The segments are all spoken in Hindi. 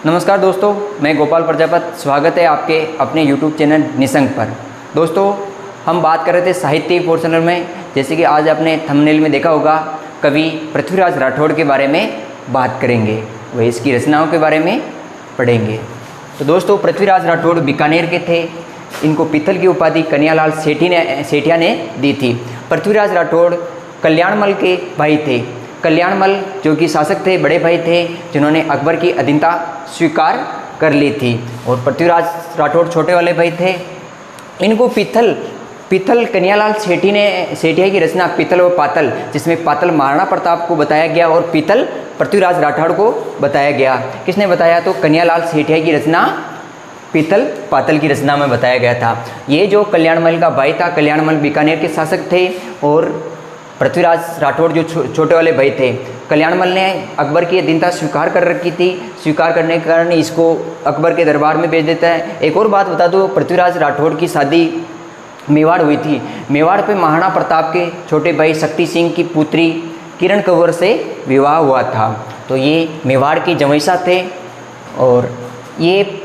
नमस्कार दोस्तों, मैं गोपाल प्रजापति। स्वागत है आपके अपने YouTube चैनल निसंग पर। दोस्तों, हम बात कर रहे थे साहित्य पोर्शन में। जैसे कि आज आपने थंबनेल में देखा होगा, कवि पृथ्वीराज राठौड़ के बारे में बात करेंगे, वह इसकी रचनाओं के बारे में पढ़ेंगे। तो दोस्तों, पृथ्वीराज राठौड़ बीकानेर के थे। इनको पीतल की उपाधि कन्हैयालाल सेठिया ने दी थी। पृथ्वीराज राठौड़ कल्याणमल के भाई थे। कल्याणमल जो कि शासक थे, बड़े भाई थे, जिन्होंने अकबर की अधीनता स्वीकार कर ली थी। और पृथ्वीराज राठौड़ छोटे वाले भाई थे। इनको पीतल कन्हैयालाल सेठिया की रचना पीतल व पातल, जिसमें पातल महाराणा प्रताप को बताया गया और पीतल पृथ्वीराज राठौड़ को बताया गया। किसने बताया? तो कन्हैयालाल सेठिया की रचना पीतल पातल की रचना में बताया गया था। ये जो कल्याणमल का भाई था, कल्याणमल बीकानेर के शासक थे और पृथ्वीराज राठौड़ जो छोटे वाले भाई थे। कल्याणमल ने अकबर की अधीनता स्वीकार कर रखी थी। स्वीकार करने के कारण इसको अकबर के दरबार में भेज देता है। एक और बात बता दो, पृथ्वीराज राठौड़ की शादी मेवाड़ हुई थी। मेवाड़ पे महाराणा प्रताप के छोटे भाई शक्ति सिंह की पुत्री किरण कंवर से विवाह हुआ था। तो ये मेवाड़ के जवैसा थे और ये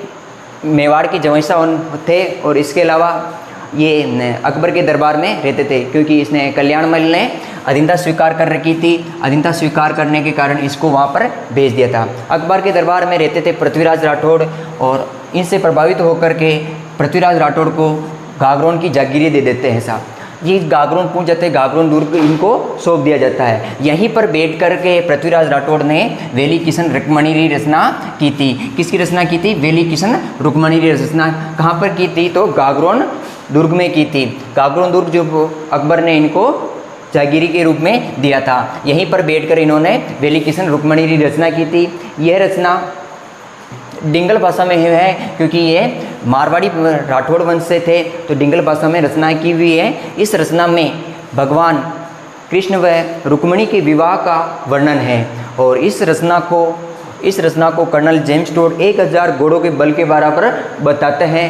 मेवाड़ के जवैसा थे। और इसके अलावा ये अकबर के दरबार में रहते थे, क्योंकि इसने कल्याणमल ने अधीनता स्वीकार कर रखी थी। अधीनता स्वीकार करने के कारण इसको वहाँ पर भेज दिया था। अकबर के दरबार में रहते थे पृथ्वीराज राठौड़ और इनसे प्रभावित होकर के पृथ्वीराज राठौड़ को गागरोन की जागीरें दे देते हैं साहब। ये गागरोन पहुँच जाते हैं, गागरोन दुर्ग इनको सौंप दिया जाता है। यहीं पर बैठ कर के पृथ्वीराज राठौड़ ने वेली किशन रुक्मणी रचना की थी। किसकी रचना की थी? वेली किशन रुक्मणी रचना कहाँ पर की थी? तो गागरोन दुर्ग में की थी। गागरोन दुर्ग जो अकबर ने इनको जागीरी के रूप में दिया था, यहीं पर बैठकर इन्होंने वेली किशन रुक्मणी रचना की थी। यह रचना डिंगल भाषा में है, क्योंकि ये मारवाड़ी राठौड़ वंश से थे, तो डिंगल भाषा में रचना की हुई है। इस रचना में भगवान कृष्ण व रुक्मणी के विवाह का वर्णन है। और इस रचना को कर्नल जेम्स टोड 1000 घोड़ों के बल के बराबर बताते हैं।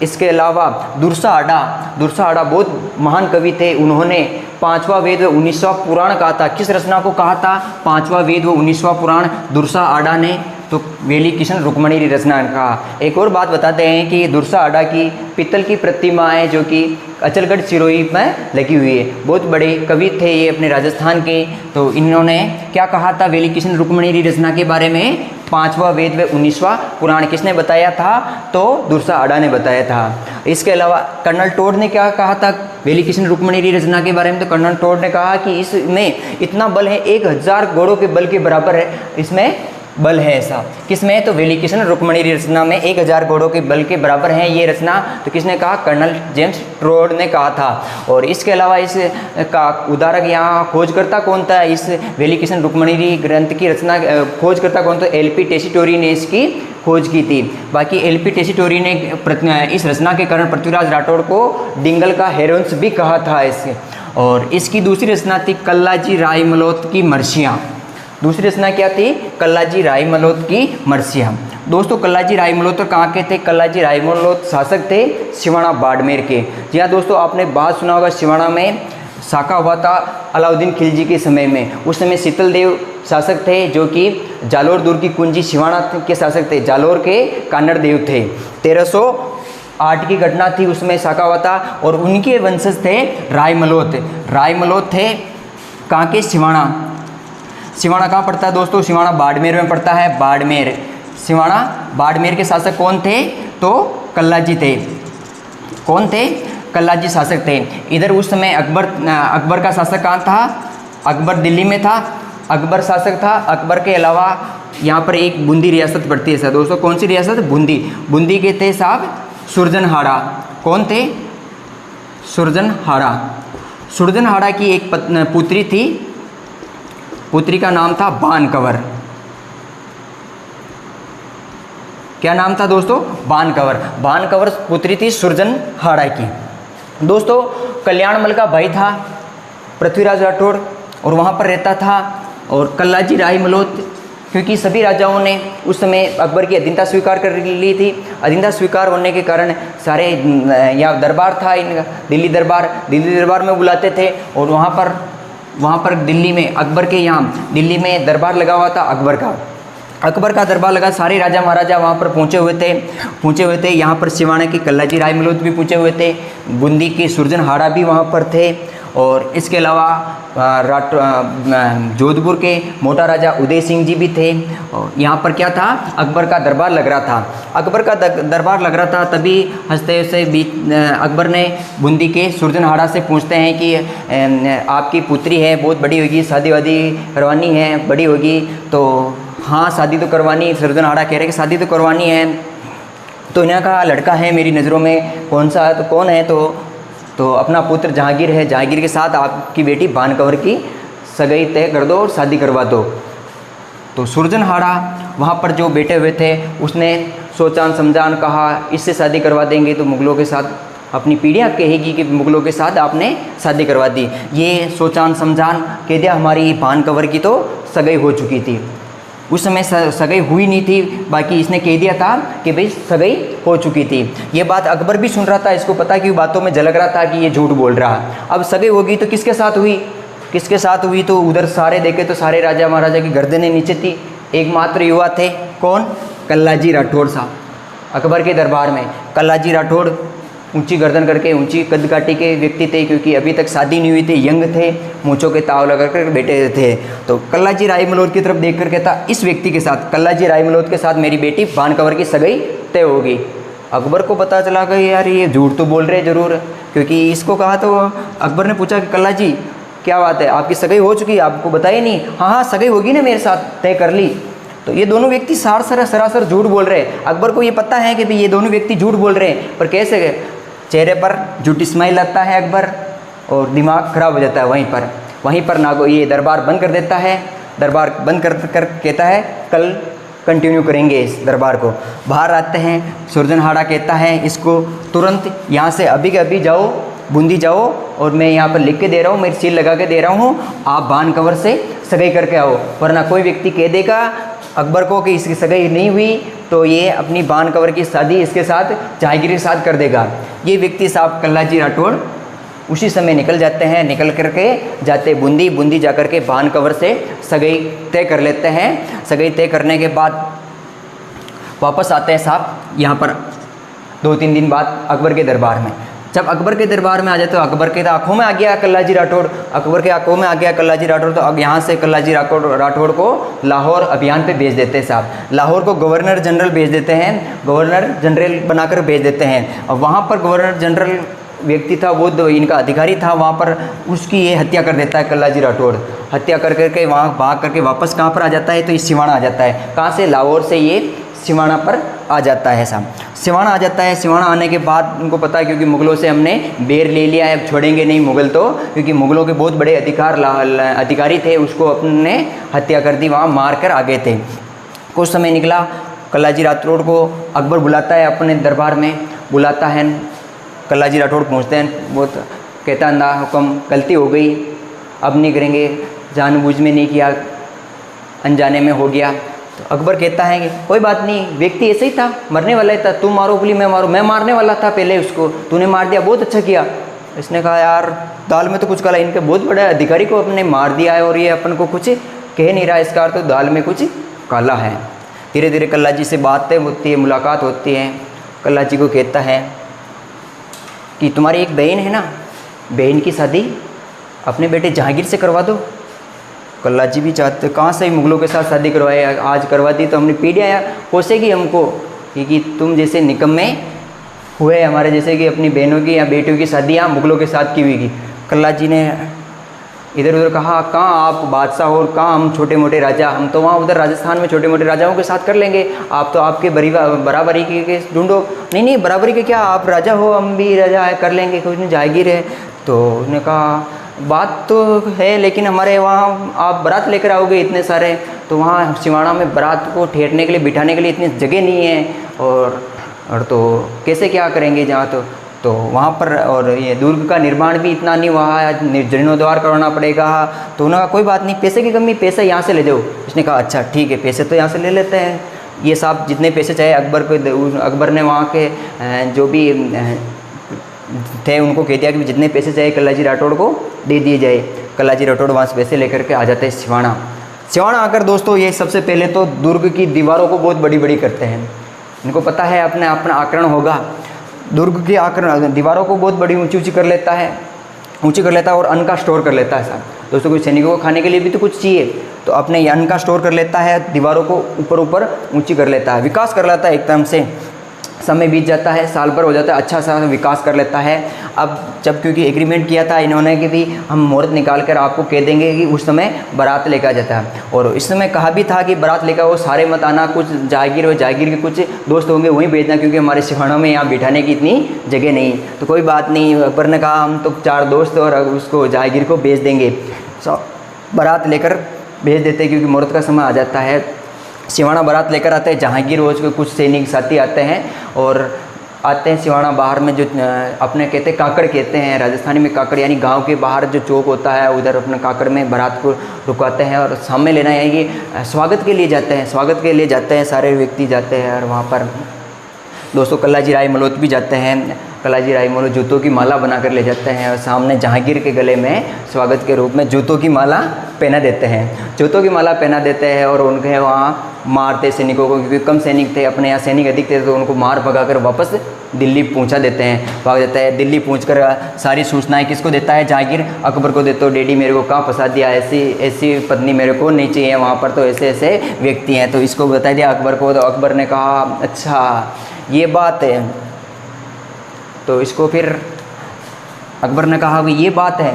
इसके अलावा दुर्सा आडा बहुत महान कवि थे। उन्होंने 5वां वेद व 19वां पुराण कहा था। किस रचना को कहा था? 5वां वेद व 19वां पुराण दुर्सा आडा ने तो वेली किशन रुक्मणी रचना कहा। एक और बात बताते हैं कि दुर्सा आडा की पीतल की प्रतिमा है, जो कि अचलगढ़ सिरोही में लगी हुई है। बहुत बड़े कवि थे ये अपने राजस्थान के। तो इन्होंने क्या कहा था वेली किशन रुक्मणी रचना के बारे में? 5वां वेद व 19वां पुराण किसने बताया था? तो दुर्सा आडा ने बताया था। इसके अलावा कर्नल टोड ने क्या कहा था वेली किशन रुक्मणी रचना के बारे में? तो कर्नल टोड ने कहा कि इसमें इतना बल है, 1000 घोड़ों के बल के बराबर है इसमें बल है। ऐसा किसमें? तो वेली किशन रुक्मणी रचना में 1000 घोड़ों के बल के बराबर है ये रचना। तो किसने कहा? कर्नल जेम्स टोड ने कहा था। और इसके अलावा इस का उदाहरक यहाँ खोजकर्ता कौन था? इस वेली किशन रुक्मणी ग्रंथ की रचना खोजकर्ता कौन था? एलपी टेसीटोरी ने इसकी खोज की थी। बाकी एलपी टेसीटोरी ने इस रचना के कारण पृथ्वीराज राठौड़ को डिंगल का हेरोंस भी कहा था इससे। और इसकी दूसरी रचना थी कल्लाजी रायमलोत की मर्सियाँ। दूसरी रचना क्या थी? कल्लाजी रायमलोत की मर्सियाँ। दोस्तों, कल्लाजी रायमलोत कहाँ के थे? कल्लाजी रायमलोत शासक थे सिवाना बाड़मेर के। जी हाँ दोस्तों, आपने बात सुना होगा, सिवाना में साका हुआ था अलाउद्दीन खिलजी के समय में। उस समय शीतल देव शासक थे, जो कि जालोर दुर्ग की कुंजी सिवाना के शासक थे। जालोर के कान्नड़ देव थे। 1308 की घटना थी, उसमें साका हुआ था और उनके वंशज थे रायमलोत थे कहाँ के? सिवाना कहाँ पड़ता है दोस्तों? सिवाना बाड़मेर में पड़ता है। सिवाना बाड़मेर के शासक कौन थे? तो कल्लाजी थे। कौन थे? कल्लाजी शासक थे। इधर उस समय अकबर का शासक कहाँ था? अकबर दिल्ली में था, अकबर शासक था। अकबर के अलावा यहाँ पर एक बूंदी रियासत पड़ती है सर दोस्तों। कौन सी रियासत? बूंदी के थे साहब सुरजनहाड़ा। कौन थे? सुरजनहाड़ा की एक पुत्री थी। पुत्री का नाम था बानकवर। क्या नाम था दोस्तों? बानकवर पुत्री थी सुरजनहाड़ा की। दोस्तों, कल्याणमल का भाई था पृथ्वीराज राठौड़ और वहाँ पर रहता था। और कल्लाजी रायमलोत, क्योंकि सभी राजाओं ने उस समय अकबर की अधीनता स्वीकार कर ली थी। अधीनता स्वीकार होने के कारण सारे यहाँ दरबार था इनका, दिल्ली दरबार में बुलाते थे। और वहाँ पर दिल्ली में अकबर के यहाँ दिल्ली में दरबार लगा हुआ था अकबर का। अकबर का दरबार लगा, सारे राजा महाराजा वहाँ पर पहुँचे हुए थे। यहाँ पर सिवाना के कल्लाजी राय मलोद भी पहुँचे हुए थे, बूंदी के सुरजनहाड़ा भी वहाँ पर थे, और इसके अलावा जोधपुर के मोटा राजा उदय सिंह जी भी थे। और यहाँ पर क्या था, अकबर का दरबार लग रहा था। अकबर का दरबार लग रहा था, तभी हंसते हंसते बीच अकबर ने बूंदी के सुरजनहाड़ा से पूछते हैं कि आपकी पुत्री है, बहुत बड़ी होगी, शादी वादी करवानी है, बड़ी होगी। तो हाँ शादी तो करवानी, सुरजनहाड़ा कह रहे कि शादी तो करवानी है। तो इन्हें कहा लड़का है मेरी नज़रों में, कौन सा, तो कौन है, तो अपना पुत्र जहांगीर है, जहांगीर के साथ आपकी बेटी बानकवर की सगाई तय कर दो और शादी करवा दो। तो सुरजनहाड़ा वहाँ पर जो बैठे हुए थे उसने सोचान समझान कहा इससे शादी करवा देंगे तो मुग़लों के साथ अपनी पीढ़ियाँ कहेगी कि मुग़लों के साथ आपने शादी करवा दी। ये सोचान समझान कह दिया, हमारी बानकवर की तो सगाई हो चुकी थी। उस समय सगाई हुई नहीं थी, बाकी इसने कह दिया था कि भाई सगाई हो चुकी थी। ये बात अकबर भी सुन रहा था, इसको पता कि बातों में झलक रहा था कि ये झूठ बोल रहा। अब सगाई होगी तो किसके साथ हुई, किसके साथ हुई, तो उधर सारे देखे तो सारे राजा महाराजा की गर्दनें नीचे थी। एकमात्र युवा थे, कौन, कल्लाजी राठौड़ साहब। अकबर के दरबार में कल्लाजी राठौड़ ऊंची गर्दन करके, ऊंची कद काठी के व्यक्ति थे, क्योंकि अभी तक शादी नहीं हुई थी, यंग थे, मूँछों के ताव लगा कर बैठे थे। तो कल्लाजी राय मलोद की तरफ देख कर कहता, इस व्यक्ति के साथ, कल्लाजी राय मलोद के साथ मेरी बेटी बानकवर की सगाई तय होगी। अकबर को पता चला कि यार ये झूठ तो बोल रहे ज़रूर, क्योंकि इसको कहा। तो अकबर ने पूछा कि कल्लाजी क्या बात है, आपकी सगाई हो चुकी है, आपको बताया नहीं? हाँ सगाई होगी ना, मेरे साथ तय कर ली। तो ये दोनों व्यक्ति सरासर झूठ बोल रहे हैं। अकबर को ये पता है कि भाई ये दोनों व्यक्ति झूठ बोल रहे हैं, पर कैसे, चेहरे पर झूठी स्माइल आता है अकबर, और दिमाग खराब हो जाता है। वहीं पर नागो ये दरबार बंद कर देता है। दरबार बंद कर कहता है कल कंटिन्यू करेंगे इस दरबार को। बाहर आते हैं, सुरजनहाड़ा कहता है इसको तुरंत यहाँ से अभी के अभी जाओ, बूंदी जाओ, और मैं यहाँ पर लिख के दे रहा हूँ, मेरी सील लगा के दे रहा हूँ, आप बानकवर से सगाई करके आओ, वरना कोई व्यक्ति कह देगा अकबर को कि इसकी सगाई नहीं हुई तो ये अपनी बानकवर की शादी इसके साथ, जहांगीर के साथ कर देगा। ये व्यक्ति साहब कल्लाजी राठौड़ उसी समय निकल जाते हैं, निकल करके जाते बूंदी जा कर के बानकवर से सगाई तय कर लेते हैं। सगाई तय करने के बाद वापस आते हैं साहब यहाँ पर 2-3 दिन बाद अकबर के दरबार में। जब अकबर के दरबार में आ जाते तो अकबर के आंखों में आ गया कल्लाजी राठौड़, अकबर के आंखों में आ गया कल्लाजी राठौड़। तो अब यहाँ से कल्लाजी राठौड़ को लाहौर अभियान पे भेज देते हैं साहब। लाहौर को गवर्नर जनरल भेज देते हैं, गवर्नर जनरल बनाकर भेज देते हैं। और वहाँ पर गवर्नर जनरल व्यक्ति था, वो इनका अधिकारी था वहाँ पर, उसकी ये हत्या कर देता है कल्लाजी राठौड़। हत्या कर करके वहाँ भाग करके वापस कहाँ पर आ जाता है, तो ये सिवाना आ जाता है। कहाँ से, लाहौर से ये सिवाना पर आ जाता है साहब। सिवाना आ जाता है। सिवाना आने के बाद उनको पता है क्योंकि मुग़लों से हमने बेर ले लिया है, अब छोड़ेंगे नहीं मुग़ल तो, क्योंकि मुग़लों के बहुत बड़े अधिकारी थे, उसको अपने हत्या कर दी, वहाँ मार कर आ गए थे। कुछ समय निकला, कल्लाजी राठौड़ को अकबर बुलाता है अपने दरबार में, बुलाता है। कल्लाजी राठौड़ पहुँचते हैं, वो कहता है ना हुक्म, गलती हो गई, अब नहीं करेंगे, जानबूझ में नहीं किया, अनजाने में हो गया। तो अकबर कहता है कि कोई बात नहीं, व्यक्ति ऐसे ही था, मरने वाला ही था, तुम मारो बोली मैं मारूं, मैं मारने वाला था पहले उसको, तूने मार दिया, बहुत अच्छा किया। इसने कहा यार दाल में तो कुछ काला, इनके बहुत बड़े अधिकारी को अपने मार दिया है और ये अपन को कुछ कह नहीं रहा, इसका अर्थ तो दाल में कुछ काला है। धीरे धीरे कल्लाजी से बातें होती है, मुलाकात होती है। कल्लाजी को कहता है कि तुम्हारी एक बहन है ना, बहन की शादी अपने बेटे जहांगीर से करवा दो। कल्लाजी भी चाहते, कहाँ से मुग़लों के साथ शादी करवाए, आज करवा दी तो हमने पीढ़ियाँ कोसेगी हमको, क्योंकि तुम जैसे निकम्मे हुए हमारे जैसे कि अपनी बहनों की या बेटियों की शादियाँ मुग़लों के साथ की हुई। कल्लाजी ने इधर उधर कहा, कहाँ आप बादशाह और कहाँ हम छोटे मोटे राजा, हम तो वहाँ उधर राजस्थान में छोटे मोटे राजाओं के साथ कर लेंगे, आप तो आपके बराबरी के ढूंढो। नहीं बराबरी के क्या, आप राजा हो, हम भी राजा है, कर लेंगे, कुछ नहीं, जहांगीर है। तो उसने कहा बात तो है, लेकिन हमारे वहाँ आप बारात लेकर आओगे इतने सारे, तो वहाँ सिवाना में बारात को ठहरने के लिए, बिठाने के लिए इतनी जगह नहीं है, और तो कैसे क्या करेंगे जहाँ, तो वहाँ पर, और ये दुर्ग का निर्माण भी इतना नहीं हुआ है, जीर्णोद्धार करवाना पड़ेगा। तो उन्होंने कहा कोई बात नहीं, पैसे की कमी, पैसे यहाँ से ले जाओ। इसने कहा अच्छा ठीक है, पैसे तो यहाँ से ले लेते हैं। ये साहब जितने पैसे चाहे अकबर ने वहाँ के जो भी थे उनको कह दिया कि जितने पैसे चाहिए कल्लाजी राठौड़ को दे दिए जाए। कल्लाजी राठौड़ वहाँ से पैसे लेकर के आ जाते हैं सिवाना। सिवाना आकर दोस्तों ये सबसे पहले तो दुर्ग की दीवारों को बहुत बड़ी बड़ी करते हैं। इनको पता है अपना आक्रमण होगा, दुर्ग की आक्रमण दीवारों को बहुत बड़ी ऊंची ऊंची कर लेता है, और अन्न का स्टोर कर लेता है। साहब दोस्तों कुछ सैनिकों को खाने के लिए भी तो कुछ चाहिए, तो अपने अन्न का स्टोर कर लेता है, दीवारों को ऊपर ऊंची कर लेता है, विकास कर लेता है एकदम से। समय बीत जाता है, साल भर हो जाता है, अच्छा सा विकास कर लेता है। अब जब क्योंकि एग्रीमेंट किया था इन्होंने कि भी हम मुहूर्त निकाल कर आपको कह देंगे कि उस समय बारात लेकर आ जाता है, और इस समय कहा भी था कि बारात लेकर वो सारे मत आना, कुछ जागीर और जागीर के कुछ दोस्त होंगे वहीं भेजना, क्योंकि हमारे सिवानों में यहाँ बिठाने की इतनी जगह नहीं। तो कोई बात नहीं, अकबर ने कहा हम तो 4 दोस्त और उसको जागीर को भेज देंगे, बारात लेकर भेज देते क्योंकि मुहूर्त का समय आ जाता है। सिवाना बारात लेकर आते हैं, जहांगीर रोज के कुछ सैनिक साथी आते हैं और आते हैं सिवाना बाहर में, जो अपने कहते हैं काकड़ कहते हैं, राजस्थानी में काकड़, यानी गांव के बाहर जो चौक होता है उधर अपने काकड़ में बारात को रुकाते हैं और सामने लेना है कि स्वागत के लिए जाते हैं, स्वागत के लिए जाते हैं, सारे व्यक्ति जाते हैं। और वहाँ पर दोस्तों कल्लाजी राय मलोत भी जाते हैं, कल्लाजी राय मलोत जूतों की माला बनाकर ले जाते हैं और सामने जहांगीर के गले में स्वागत के रूप में जूतों की माला पहना देते हैं, जूतों की माला पहना देते हैं। और उनके वहाँ मारते सैनिकों को, क्योंकि कम सैनिक थे, अपने यहाँ सैनिक अधिक थे, तो उनको मार भगाकर वापस दिल्ली पहुँचा देते हैं, भाग जाता है। दिल्ली पहुँचकर सारी सूचनाएं किसको देता है? जहांगीर अकबर को देते हो, डैडी मेरे को कहाँ फंसा दिया, ऐसी पत्नी मेरे को नहीं चाहिए, वहाँ पर तो ऐसे ऐसे व्यक्ति हैं, तो इसको बता दिया अकबर को। तो अकबर ने कहा अच्छा ये बात है, तो इसको फिर अकबर ने कहा कि ये बात है,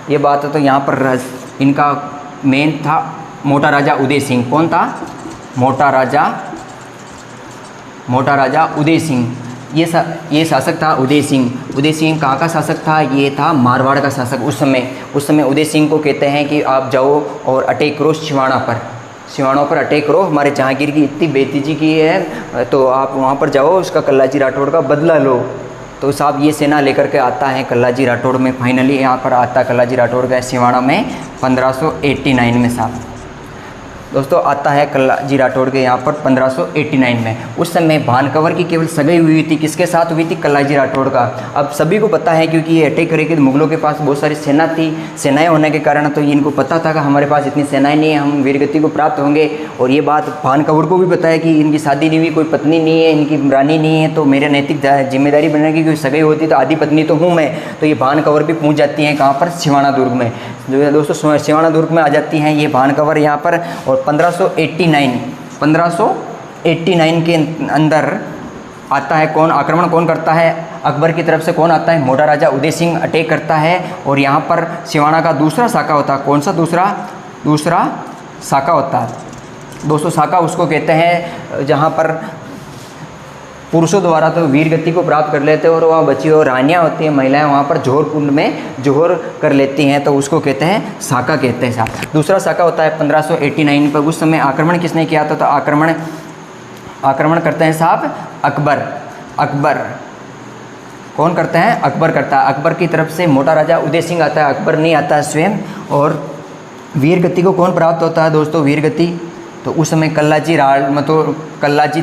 ये बात है। तो यहाँ पर इनका मेन था मोटा राजा उदय सिंह। कौन था? मोटा राजा उदय सिंह। ये शासक था उदय सिंह। उदय सिंह कहाँ का शासक था? ये था मारवाड़ का शासक। उस समय उदय सिंह को कहते हैं कि आप जाओ और अटैक करो सिवानों पर अटैक करो, हमारे जहांगीर की इतनी बेइज्जती की है, तो आप वहाँ पर जाओ, उसका कल्लाजी राठौड़ का बदला लो। तो साहब ये सेना लेकर के आता है कल्लाजी राठौड़ में, फाइनली यहाँ पर आता है कल्लाजी राठौड़ का सिवाना में 1589 में साहब दोस्तों आता है कल्लाजी राठौड़ के यहाँ पर 1589 में। उस समय भानकवर की केवल सगाई हुई थी, किसके साथ हुई थी? कल्लाजी राठौड़ का। अब सभी को पता है क्योंकि ये अटैक करेंगे, तो मुगलों के पास बहुत सारी सेनाएं होने के कारण तो इनको पता था कि हमारे पास इतनी सेनाएं नहीं है, हम वीरगति को प्राप्त होंगे। और ये बात भानकवर को भी पता है कि इनकी शादी नहीं हुई, कोई पत्नी नहीं है, इनकी रानी नहीं है, तो मेरा नैतिक जिम्मेदारी बनेगी, क्योंकि सगाई होती तो आधी पत्नी तो हूँ मैं। तो ये भानकवर भी पहुँच जाती हैं कहाँ पर? सिवाना दुर्ग में। जो है दोस्तों सिवाना दुर्ग में आ जाती हैं ये भानकवर यहाँ पर। और 1589 के अंदर आता है कौन? आक्रमण कौन करता है? अकबर की तरफ से कौन आता है? मोटा राजा उदय सिंह अटैक करता है। और यहाँ पर सिवाना का दूसरा शाखा होता है। कौन सा दूसरा शाखा होता है दोस्तों? शाखा उसको कहते हैं जहाँ पर पुरुषों द्वारा तो वीर गति को प्राप्त कर लेते हैं और वहाँ बची हुई रानियाँ होती हैं, महिलाएं वहाँ पर जोहर कुंड में जोहर कर लेती हैं, तो उसको कहते हैं शाखा कहते हैं साहब। दूसरा शाखा होता है 1589 पर। उस समय आक्रमण किसने किया था? तो आक्रमण करते हैं साहब अकबर। कौन करते हैं? अकबर करता है। अकबर की तरफ से मोटा राजा उदय सिंह आता है, अकबर नहीं आता है स्वयं। और वीर गति को कौन प्राप्त होता है दोस्तों? वीर गति तो उस समय कल्लाजी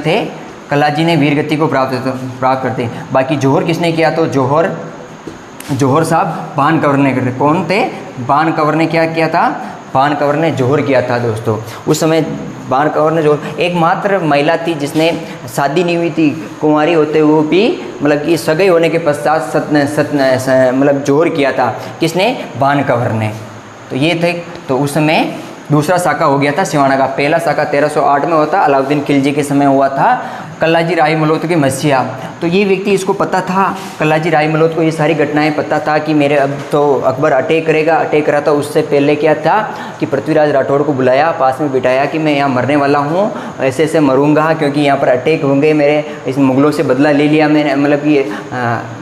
थे, कल्लाजी ने वीर गति को प्राप्त करते। बाकी जोहर किसने किया? तो जोहर साहब भानकवर ने करे। कौन थे? भानकवर ने क्या किया था? भानकवर ने जोहर किया था दोस्तों। उस समय भानकवर ने जोहर, एकमात्र महिला थी जिसने शादी नहीं हुई थी, कुंवारी होते हुए भी मतलब कि सगाई होने के पश्चात मतलब जोहर किया था। किसने? भानकवर ने। तो ये थे। तो उस समय दूसरा शाखा हो गया था सिवाना का। पहला शाखा 1308 में होता, अलाउद्दीन खिलजी के समय हुआ था, कल्लाजी राय मलोत के मसीहा। तो ये व्यक्ति, इसको पता था, कल्लाजी राय मलोत को ये सारी घटनाएं पता था कि मेरे अब तो अकबर अटैक करा था। उससे पहले क्या था कि पृथ्वीराज राठौड़ को बुलाया, पास में बिठाया कि मैं यहाँ मरने वाला हूँ, ऐसे ऐसे मरूंगा क्योंकि यहाँ पर अटैक होंगे मेरे, इस मुगलों से बदला ले लिया मैंने, मतलब कि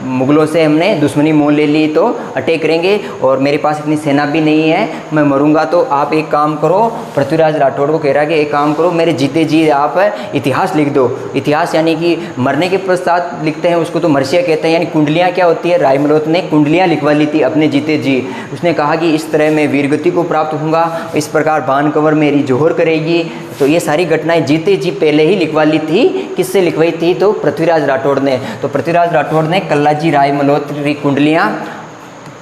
मुगलों से हमने दुश्मनी मोल ले ली, तो अटैक करेंगे और मेरे पास इतनी सेना भी नहीं है, मैं मरूंगा। तो आप एक काम करो, पृथ्वीराज राठौड़ को कह रहा है कि एक काम करो, मेरे जीते जी आप इतिहास लिख दो। इतिहास यानी कि मरने के पश्चात लिखते हैं उसको, तो मरसिया कहते हैं, यानी कुंडलियाँ क्या होती है? राय मलोत ने कुंडलियाँ लिखवा ली थी अपने जीते जी। उसने कहा कि इस तरह मैं वीरगति को प्राप्त होऊंगा, इस प्रकार भानकवर मेरी जोहर करेगी। तो ये सारी घटनाएं जीते जी पहले ही लिखवा ली थी। किससे लिखवाई थी? तो पृथ्वीराज राठौड़ ने। तो पृथ्वीराज राठौड़ ने कल्लाजी राय मलोत की कुंडलियाँ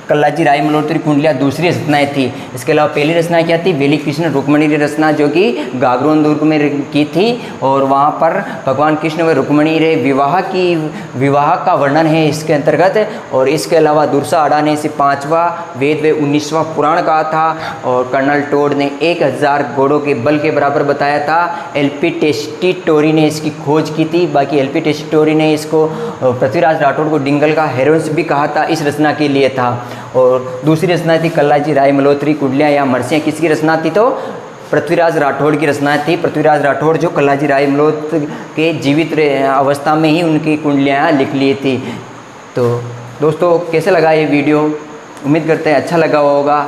कल्लाजी राय मल्होत्री कुंडलियाँ दूसरी रचनाएँ थी। इसके अलावा पहली रचना क्या थी, वेली कृष्ण रुक्मणी रे रचना, जो कि गागरोन दुर्ग में की थी, और वहाँ पर भगवान कृष्ण व रुक्मणी रे विवाह का वर्णन है इसके अंतर्गत। और इसके अलावा दुर्सा आड़ा ने इसे 5वां वेद व 19वां पुराण कहा था, और कर्नल टोड ने 1000 घोड़ों के बल के बराबर बताया था। एलपी टेस्टिटोरी ने इसकी खोज की थी। बाकी एलपी टेस्टिटोरी ने इसको पृथ्वीराज राठौड़ को डिंगल का हेरोन्स भी कहा था, इस रचना के लिए था। और दूसरी रचना थी कल्लाजी राय मल्होत्री कुंडलियाँ या मर्सियाँ, किसकी रचना थी, तो पृथ्वीराज राठौड़ की रचना थी। पृथ्वीराज राठौड़ जो कल्लाजी राय मल्होत्र के जीवित अवस्था में ही उनकी कुंडलियाँ लिख ली थी। तो दोस्तों कैसे लगा ये वीडियो, उम्मीद करते हैं अच्छा लगा होगा।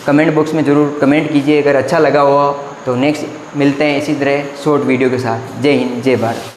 कमेंट बॉक्स में ज़रूर कमेंट कीजिए अगर अच्छा लगा हो। तो नेक्स्ट मिलते हैं इसी तरह शॉर्ट वीडियो के साथ। जय हिंद, जय भारत।